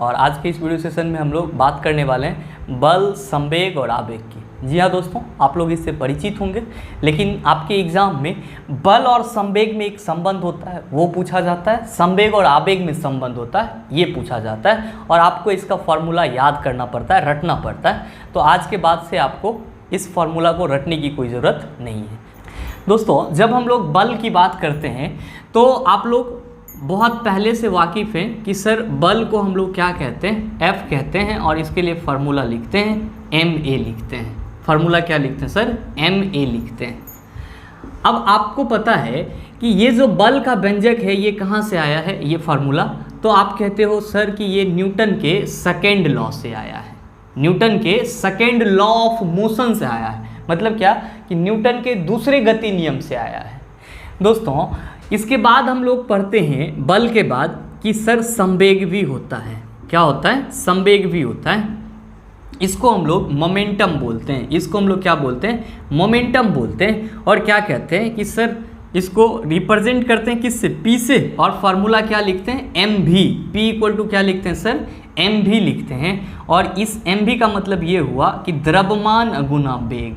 और आज के इस वीडियो सेशन में हम लोग बात करने वाले हैं बल, संवेग और आवेग की। जी हाँ दोस्तों, आप लोग इससे परिचित होंगे, लेकिन आपके एग्जाम में बल और संवेग में एक संबंध होता है वो पूछा जाता है, संवेग और आवेग में संबंध होता है ये पूछा जाता है, और आपको इसका फॉर्मूला याद करना पड़ता है, रटना पड़ता है। तो आज के बाद से आपको इस फॉर्मूला को रटने की कोई ज़रूरत नहीं है। दोस्तों, जब हम लोग बल की बात करते हैं तो आप लोग बहुत पहले से वाकिफ़ हैं कि सर बल को हम लोग क्या कहते हैं, F कहते हैं, और इसके लिए फार्मूला लिखते हैं ma लिखते हैं। फार्मूला क्या लिखते हैं सर, ma लिखते हैं। अब आपको पता है कि ये जो बल का व्यंजक है ये कहाँ से आया है, ये फार्मूला, तो आप कहते हो सर कि ये न्यूटन के सेकेंड लॉ से आया है, न्यूटन के सेकेंड लॉ ऑफ मोशन से आया है। मतलब क्या कि न्यूटन के दूसरे गति नियम से आया है। दोस्तों, इसके बाद हम लोग पढ़ते हैं बल के बाद कि सर संवेग भी होता है। क्या होता है, संवेग भी होता है। इसको हम लोग मोमेंटम बोलते हैं, इसको हम लोग क्या बोलते हैं, मोमेंटम बोलते हैं। और क्या कहते हैं कि सर इसको रिप्रेजेंट करते हैं किससे, P से, और फार्मूला क्या लिखते हैं, mv। P इक्वल टू क्या लिखते हैं सर, mv लिखते हैं। और इस mv का मतलब ये हुआ कि द्रव्यमान अगुना वेग,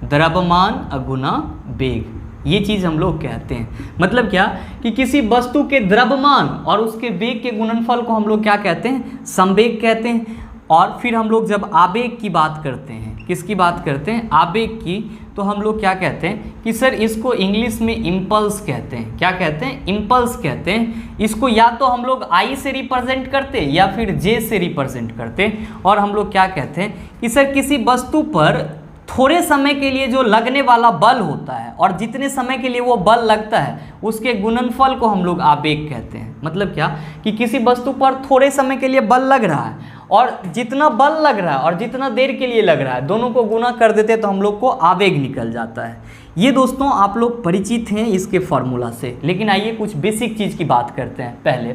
द्रव्यमान अगुना वेग, ये चीज़ हम लोग कहते हैं। मतलब क्या कि किसी वस्तु के द्रव्यमान और उसके वेग के गुणनफल को हम लोग क्या कहते हैं, संवेग कहते हैं। और फिर हम लोग जब आवेग की बात करते हैं, किसकी बात करते हैं, आवेग की, तो हम लोग क्या कहते हैं कि सर इसको इंग्लिश में इम्पल्स कहते हैं। क्या कहते हैं, इम्पल्स कहते हैं। इसको या तो हम लोग I से रिप्रेजेंट करते हैं या फिर J से रिप्रेजेंट करते हैं। और हम लोग क्या कहते हैं कि सर किसी वस्तु पर थोड़े समय के लिए जो लगने वाला बल होता है और जितने समय के लिए वो बल लगता है उसके गुणनफल को हम लोग आवेग कहते हैं। मतलब क्या कि किसी वस्तु पर थोड़े समय के लिए बल लग रहा है और जितना बल लग रहा है और जितना देर के लिए लग रहा है दोनों को गुना कर देते हैं तो हम लोग को आवेग निकल जाता है। ये दोस्तों आप लोग परिचित हैं इसके फॉर्मूला से। लेकिन आइए कुछ बेसिक चीज़ की बात करते हैं। पहले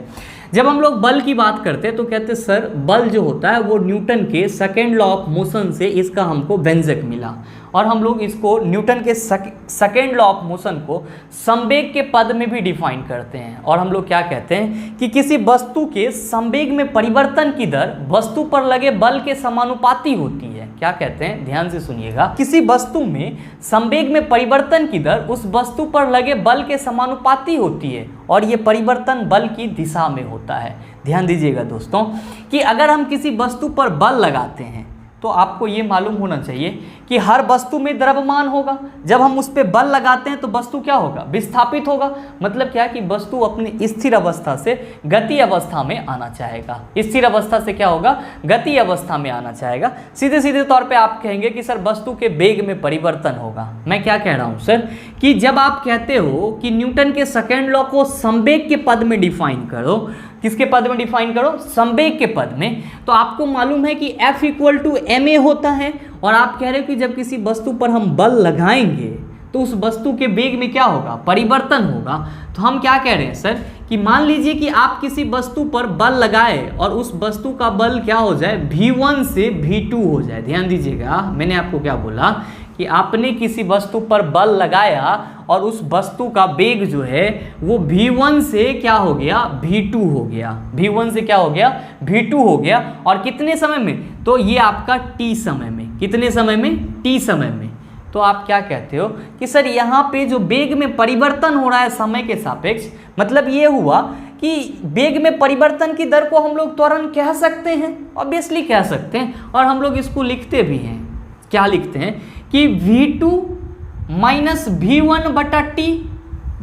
जब हम लोग बल की बात करते हैं तो कहते हैं सर बल जो होता है वो न्यूटन के सेकेंड लॉ ऑफ मोशन से इसका हमको व्यंजक मिला, और हम लोग इसको न्यूटन के सेकेंड लॉ ऑफ मोशन को संवेग के पद में भी डिफाइन करते हैं। और हम लोग क्या कहते हैं कि किसी वस्तु के संवेग में परिवर्तन की दर वस्तु पर लगे बल के समानुपाती होती है। क्या कहते हैं, ध्यान से सुनिएगा, किसी वस्तु में संवेग में परिवर्तन की दर उस वस्तु पर लगे बल के समानुपाती होती है, और ये परिवर्तन बल की दिशा में होता है। ध्यान दीजिएगा दोस्तों कि अगर हम किसी वस्तु पर बल लगाते हैं तो आपको ये मालूम होना चाहिए कि हर वस्तु में द्रव्यमान होगा। जब हम उस पर बल लगाते हैं तो वस्तु क्या होगा, विस्थापित होगा। मतलब क्या कि वस्तु अपनी स्थिर अवस्था से गति अवस्था में आना चाहेगा। स्थिर अवस्था से क्या होगा, गति अवस्था में आना चाहेगा। सीधे सीधे तौर पे आप कहेंगे कि सर वस्तु के वेग में परिवर्तन होगा। मैं क्या कह रहा हूँ सर कि जब आप कहते हो कि न्यूटन के सेकेंड लॉ को संवेग के पद में डिफाइन करो, किसके पद में डिफाइन करो, संवेग के पद में, तो आपको मालूम है कि F इक्वल टू ma होता है। और आप कह रहे हो कि जब किसी वस्तु पर हम बल लगाएंगे तो उस वस्तु के वेग में क्या होगा, परिवर्तन होगा। तो हम क्या कह रहे हैं सर कि मान लीजिए कि आप किसी वस्तु पर बल लगाए और उस वस्तु का बल क्या हो जाए, V1 से V2 हो जाए। ध्यान दीजिएगा, मैंने आपको क्या बोला कि आपने किसी वस्तु पर बल लगाया और उस वस्तु का वेग जो है वो V1 से क्या हो गया, V2 हो गया। V1 से क्या हो गया, V2 हो गया। और कितने समय में, तो ये आपका T समय में, कितने समय में, T समय में। तो आप क्या कहते हो कि सर यहाँ पे जो वेग में परिवर्तन हो रहा है समय के सापेक्ष, मतलब ये हुआ कि वेग में परिवर्तन की दर को हम लोग त्वरण कह सकते हैं, ऑब्वियसली कह सकते हैं। और हम लोग इसको लिखते भी हैं, क्या लिखते हैं कि V2 माइनस V1 बटा T,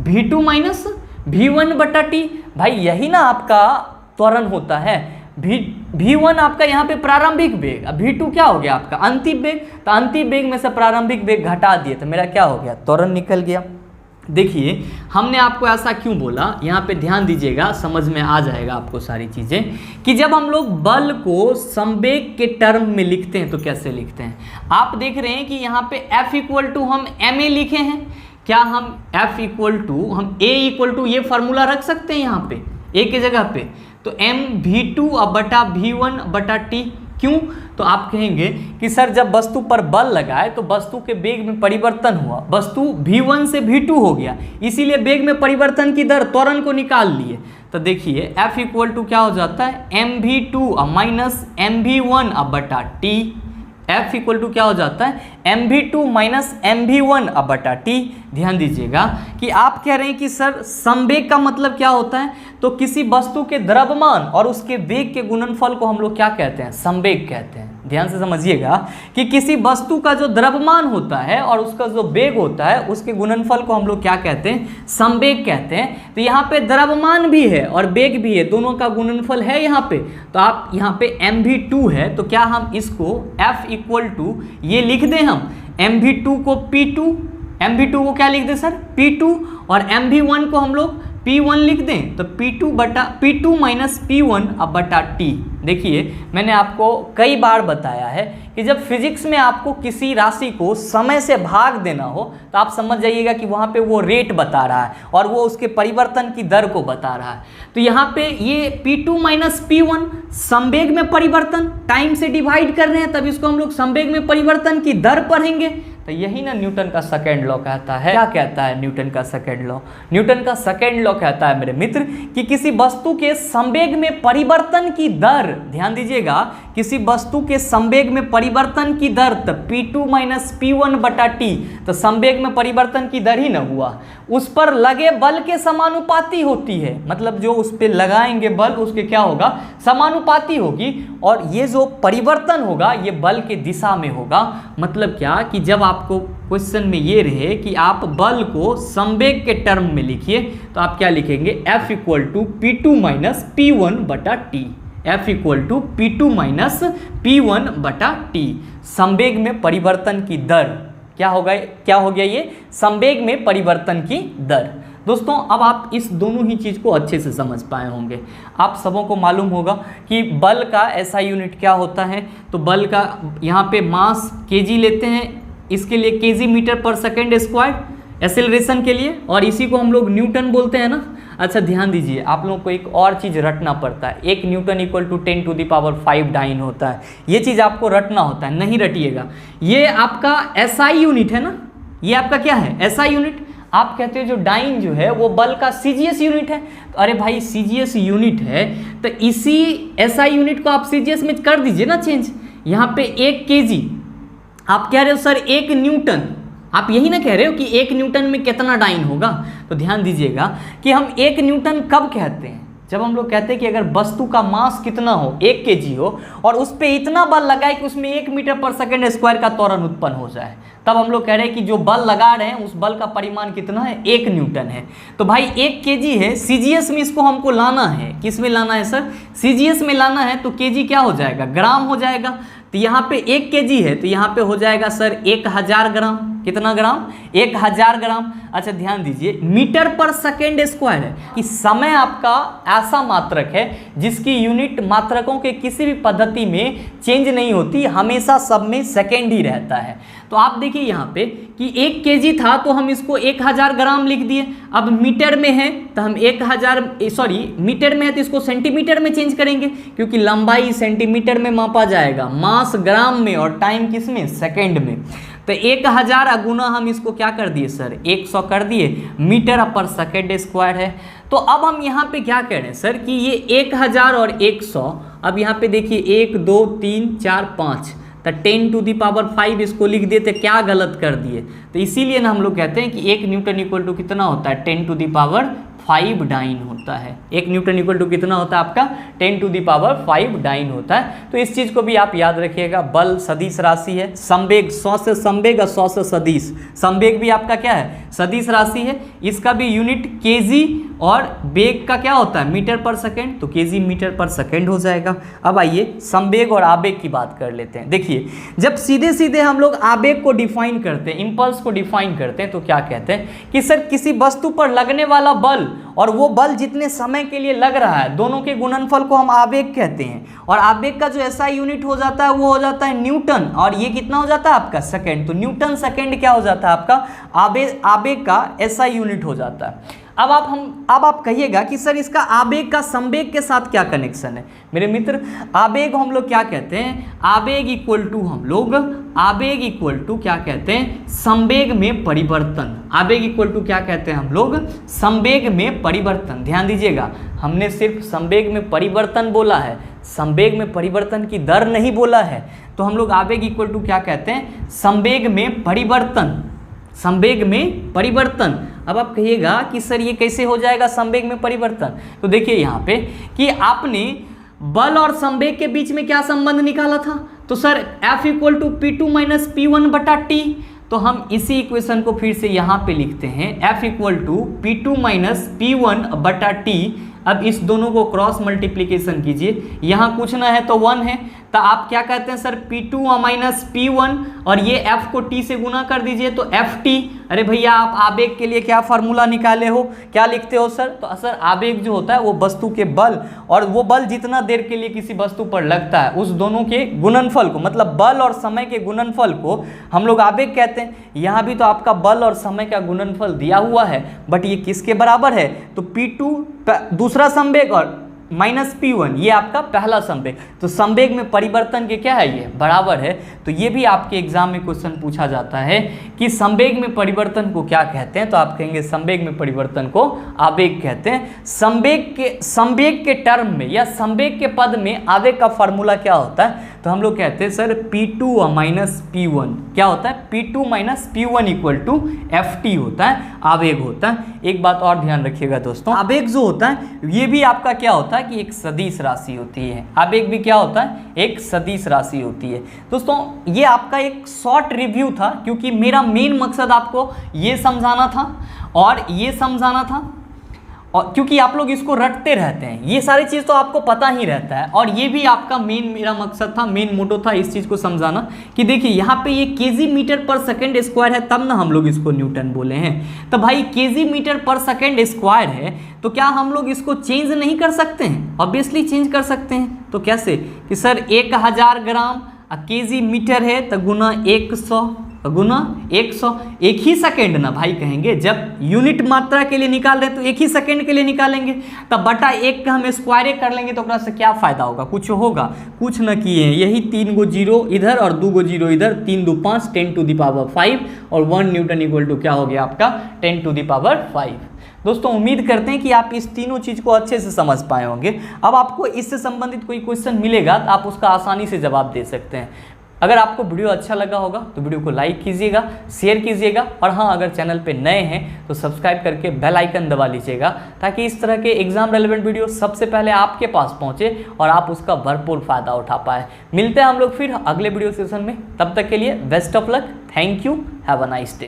V2 माइनस V1 बटा T। भाई यही ना आपका त्वरण होता है। V1 आपका यहाँ पे प्रारंभिक वेग, अब V2 क्या हो गया आपका अंतिम वेग। तो अंतिम वेग में से प्रारंभिक वेग घटा दिए तो मेरा क्या हो गया, त्वरण निकल गया। देखिए हमने आपको ऐसा क्यों बोला, यहाँ पे ध्यान दीजिएगा, समझ में आ जाएगा आपको सारी चीज़ें कि जब हम लोग बल को संवेग के टर्म में लिखते हैं तो कैसे लिखते हैं। आप देख रहे हैं कि यहाँ पे F इक्वल टू हम ma लिखे हैं। क्या हम F इक्वल टू हम a इक्वल टू ये फार्मूला रख सकते हैं यहाँ पे a के जगह पे, तो mv2 बटा v1 बटा t। क्यों, तो आप कहेंगे कि सर जब वस्तु पर बल लगाए तो वस्तु के वेग में परिवर्तन हुआ, वस्तु v1 से v2 हो गया, इसीलिए वेग में परिवर्तन की दर त्वरण को निकाल लिए। तो देखिए F इक्वल टू क्या हो जाता है mv2 माइनस mv1 अब बटा t। F इक्वल टू क्या हो जाता है mv2 माइनस mv1 अब बटा t। ध्यान दीजिएगा कि आप कह रहे हैं कि सर संवेग का मतलब क्या होता है, तो किसी वस्तु के द्रव्यमान और उसके वेग के गुणनफल को हम लोग क्या कहते हैं, संवेग कहते हैं। ध्यान से समझिएगा कि किसी वस्तु का जो द्रव्यमान होता है और उसका जो वेग होता है उसके गुणनफल को हम लोग क्या कहते हैं, संवेग कहते हैं। तो यहाँ पे द्रव्यमान भी है और वेग भी है, दोनों का गुणनफल है यहाँ पे। तो आप यहाँ पे mv2 है तो क्या हम इसको F इक्वल टू ये लिख दें, हम mv2 को p2, mv2 को क्या लिख दें सर p2 और mv1 को हम लोग P1 लिख दें, तो P2 माइनस P1 अब बटा T। देखिए मैंने आपको कई बार बताया है कि जब फिजिक्स में आपको किसी राशि को समय से भाग देना हो तो आप समझ जाइएगा कि वहाँ पे वो रेट बता रहा है और वो उसके परिवर्तन की दर को बता रहा है। तो यहाँ पे ये P2 माइनस P1 संवेग में परिवर्तन, टाइम से डिवाइड कर रहे हैं तब इसको हम लोग संवेग में परिवर्तन की दर पढ़ेंगे। तो यही ना न्यूटन का सेकेंड लॉ कहता है। क्या कहता है न्यूटन का सेकेंड लॉ? न्यूटन का सेकेंड लॉ कहता है मेरे मित्र कि किसी वस्तु के संवेग में परिवर्तन की दर, ध्यान दीजिएगा, किसी वस्तु के संवेग में परिवर्तन की दर तो P2 माइनस P1 बटा T, तो संवेग में परिवर्तन की दर ही ना हुआ, उस पर लगे बल के समानुपाती होती है। मतलब जो उस पर लगाएंगे बल उसके क्या होगा, समानुपाती होगी, और ये जो परिवर्तन होगा ये बल के दिशा में होगा। मतलब क्या कि जब आपको क्वेश्चन में ये रहे कि आप बल को संवेग के टर्म में लिखिए तो आप क्या लिखेंगे, F equal to P2 minus P1 बटा T। F equal to P2 minus P1 बटा T। संवेग में परिवर्तन की दर क्या हो गया ये संवेग में परिवर्तन की दर। दोस्तों अब आप इस दोनों ही चीज़ को अच्छे से समझ पाए होंगे। आप सबों को मालूम होगा कि बल का ऐसा यूनिट क्या होता है, तो बल का यहाँ पे मास केजी लेते हैं, इसके लिए केजी मीटर पर सेकेंड स्क्वायर एक्सेलरेशन के लिए, और इसी को हम लोग न्यूटन बोलते हैं ना। अच्छा ध्यान दीजिए, आप लोगों को एक और चीज़ रटना पड़ता है, 1 newton equal to 10 to the power 5 dyne होता है। ये चीज़ आपको रटना होता है, नहीं रटिएगा। ये आपका SI यूनिट है ना, ये आपका क्या है SI यूनिट। आप कहते हो जो डाइन जो है वो बल का CGS यूनिट है, तो अरे भाई CGS यूनिट है तो इसी SI यूनिट को आप CGS में कर दीजिए ना चेंज। यहाँ पे 1 kg, आप कह रहे हो सर 1 न्यूटन, आप यही ना कह रहे हो कि 1 न्यूटन में कितना डाइन होगा। तो ध्यान दीजिएगा कि हम 1 न्यूटन कब कहते हैं, जब हम लोग कहते हैं कि अगर वस्तु का मास कितना हो 1 kg हो और उस पर इतना बल लगाए कि उसमें 1 मीटर पर सेकेंड स्क्वायर का त्वरण उत्पन्न हो जाए, तब हम लोग कह रहे हैं कि जो बल लगा रहे हैं उस बल का परिमाण कितना है, 1 न्यूटन है। तो भाई 1 kg है, CGS में इसको हमको लाना है, किस में लाना है सर, CGS में लाना है, तो kg क्या हो जाएगा, ग्राम हो जाएगा। तो यहाँ पे 1 kg है तो यहाँ पे हो जाएगा सर 1000 ग्राम। कितना ग्राम, 1000 ग्राम। अच्छा ध्यान दीजिए, मीटर पर सेकेंड स्क्वायर है कि समय आपका ऐसा मात्रक है जिसकी यूनिट मात्रकों के किसी भी पद्धति में चेंज नहीं होती, हमेशा सब में सेकेंड ही रहता है। तो आप देखिए यहाँ पे कि 1 kg था तो हम इसको 1000 ग्राम लिख दिए। अब मीटर में है तो हम मीटर में है तो इसको सेंटीमीटर में चेंज करेंगे, क्योंकि लंबाई सेंटीमीटर में मापा जाएगा, मास ग्राम में और टाइम किस में, सेकेंड में। तो 1000 गुना हम इसको क्या कर दिए सर 100 कर दिए, मीटर पर सेकेंड स्क्वायर है। तो अब हम यहाँ पे क्या कह रहे हैं सर कि ये 1000 और 100, अब यहाँ पे देखिए 1 2 3 4 5, तो 10 टू दी पावर 5 इसको लिख देते, क्या गलत कर दिए। तो इसीलिए ना हम लोग कहते हैं कि 1 न्यूटन इक्वल टू कितना होता है, 10 टू दी पावर 5 डाइन होता है। 1 न्यूटन इक्वल टू कितना होता है आपका, 10 टू दी पावर 5 डाइन होता है। तो इस चीज़ को भी आप याद रखिएगा, बल सदिश राशि है, संवेग 100 से संवेग और 100 से सदिश, संवेग भी आपका क्या है, सदिश राशि है। इसका भी यूनिट केजी और वेग का क्या होता है, मीटर पर सेकेंड, तो केजी मीटर पर सेकेंड हो जाएगा। अब आइए संवेग और आवेग की बात कर लेते हैं। देखिए जब सीधे सीधे हम लोग आवेग को डिफाइन करते हैं, इंपल्स को डिफाइन करते हैं, तो क्या कहते हैं कि सर किसी वस्तु पर लगने वाला बल और वो बल जितने समय के लिए लग रहा है, दोनों के गुणनफल को हम आवेग कहते हैं। और आवेग का जो SI यूनिट हो जाता है वो हो जाता है न्यूटन, और ये कितना हो जाता है आपका, सेकेंड। तो न्यूटन सेकेंड क्या हो जाता है आपका, आवेग का SI यूनिट हो जाता है। अब आप कहिएगा कि सर इसका आवेग का संवेग के साथ क्या कनेक्शन है। मेरे मित्र, आवेग हम लोग क्या कहते हैं, आवेग इक्वल टू क्या कहते हैं, संवेग में परिवर्तन। आवेग इक्वल टू क्या कहते हैं हम लोग, संवेग में परिवर्तन। ध्यान दीजिएगा, हमने सिर्फ संवेग में परिवर्तन बोला है, संवेग में परिवर्तन की दर नहीं बोला है। तो हम लोग आवेग इक्वल टू क्या कहते हैं, संवेग में परिवर्तन, संवेग में परिवर्तन। अब आप कहिएगा कि सर ये कैसे हो जाएगा संवेग में परिवर्तन। तो देखिए यहाँ पे कि आपने बल और संवेग के बीच में क्या संबंध निकाला था, तो sir F equal to P2 minus P1 बटा T। तो हम इसी इक्वेशन को फिर से यहाँ पे लिखते हैं, F equal to P2 minus P1 बटा T। अब इस दोनों को क्रॉस मल्टीप्लिकेशन कीजिए, यहाँ कुछ ना है तो 1 है, तो आप क्या कहते हैं सर P2 माइनस P1 और ये F को T से गुना कर दीजिए तो FT। अरे भैया आप आवेग के लिए क्या फार्मूला निकाले हो, क्या लिखते हो सर, तो सर आवेग जो होता है वो वस्तु के बल और वो बल जितना देर के लिए किसी वस्तु पर लगता है उस दोनों के गुणनफल को, मतलब बल और समय के गुणनफल को हम लोग आवेग कहते हैं। यहाँ भी तो आपका बल और समय का गुणनफल दिया हुआ है, बट ये किसके बराबर है, तो P2 दूसरा संवेग और माइनस P1 ये आपका पहला संवेग। तो संवेग में परिवर्तन के क्या है, ये बराबर है। तो ये भी आपके एग्जाम में क्वेश्चन पूछा जाता है कि संवेग में परिवर्तन को क्या कहते हैं, तो आप कहेंगे संवेग में परिवर्तन को आवेग कहते हैं। संवेग के टर्म में या संवेग के पद में आवेग का फॉर्मूला क्या होता है, तो हम लोग कहते हैं सर P2 माइनस P1 क्या होता है, P2 minus P1 equal to FT होता है, आवेग होता है। एक बात और ध्यान रखिएगा दोस्तों, आवेग जो होता है ये भी आपका क्या होता है कि एक सदिश राशि होती है। आवेग भी क्या होता है, एक सदिश राशि होती है। दोस्तों ये आपका एक शॉर्ट रिव्यू था, क्योंकि मेरा मेन मकसद आपको ये समझाना था और ये समझाना था, और क्योंकि आप लोग इसको रटते रहते हैं, ये सारी चीज़ तो आपको पता ही रहता है, और ये भी आपका मेरा मकसद था, मेन मोटो था इस चीज़ को समझाना कि देखिए यहाँ पे ये केजी मीटर पर सेकंड स्क्वायर है, तब ना हम लोग इसको न्यूटन बोले हैं। तो भाई केजी मीटर पर सेकंड स्क्वायर है तो क्या हम लोग इसको चेंज नहीं कर सकते हैं, ऑब्वियसली चेंज कर सकते हैं। तो कैसे कि सर 1000 ग्राम केजी मीटर है तो गुना 100 गुना 100, एक ही सेकेंड ना भाई कहेंगे, जब यूनिट मात्रा के लिए निकाल रहे तो एक ही सेकेंड के लिए निकालेंगे, तब बटा 1 का हम स्क्वायरे कर लेंगे तो उससे क्या फायदा होगा, कुछ होगा, कुछ न किए हैं। यही 3 गो जीरो इधर और 2 गो जीरो इधर, 3 2 5 10 टू द पावर 5 और 1 न्यूटन इक्वल टू क्या हो गया आपका 10 टू द पावर 5। दोस्तों उम्मीद करते हैं कि आप इस तीनों चीज़ को अच्छे से समझ पाए होंगे। अब आपको इससे संबंधित कोई क्वेश्चन मिलेगा तो आप उसका आसानी से जवाब दे सकते हैं। अगर आपको वीडियो अच्छा लगा होगा तो वीडियो को लाइक कीजिएगा, शेयर कीजिएगा, और हाँ अगर चैनल पे नए हैं तो सब्सक्राइब करके बेल आइकन दबा लीजिएगा, ताकि इस तरह के एग्जाम रेलेवेंट वीडियो सबसे पहले आपके पास पहुँचे और आप उसका भरपूर फ़ायदा उठा पाए। मिलते हैं हम लोग फिर अगले वीडियो सेशन में, तब तक के लिए best of luck, thank you, have a nice day.